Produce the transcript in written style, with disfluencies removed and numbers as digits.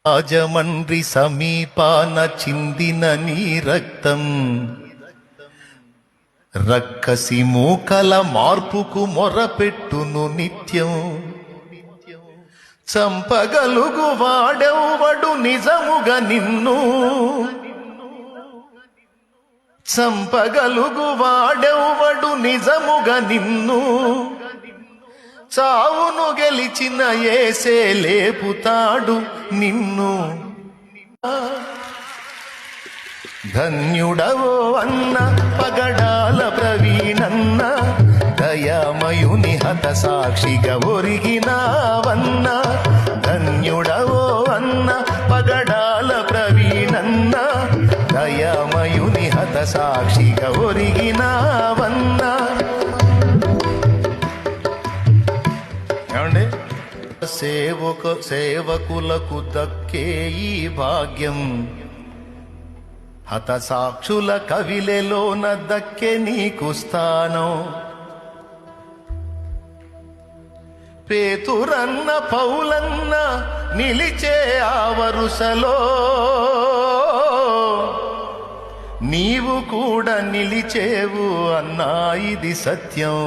రాజమండ్రి సమీపాన చిందిన నీ రక్తం రక్కసి మూకల మార్పుకు మొరపెట్టును నిత్యం. చంపగలుగు వాడెవ్వడు నిజముగా నిన్ను, చంపగలుగు వాడెవ్వడు నిజముగా నిన్ను. చావును గెలిచిన యేసే లేపుతాడు నిన్ను. ధన్యుడవో అన్న పగడాల ప్రవీణన్న, దయామయుని హత సాక్షిగా ఒరిగినావన్న. ధన్యుడవో అన్న పగడాల ప్రవీణన్న, దయామయుని హత సాక్షిగా ఒరిగినావన్న. ఏమండి, సేవకులకు దక్కే ఈ భాగ్యం, హత సాక్షుల కవిలెలోన దక్కే నీకు స్థానం. పేతురన్న పౌలన్న నిలిచే ఆ వరుసలో, నీవు కూడా నిలిచేవు అన్నా ఇది సత్యం.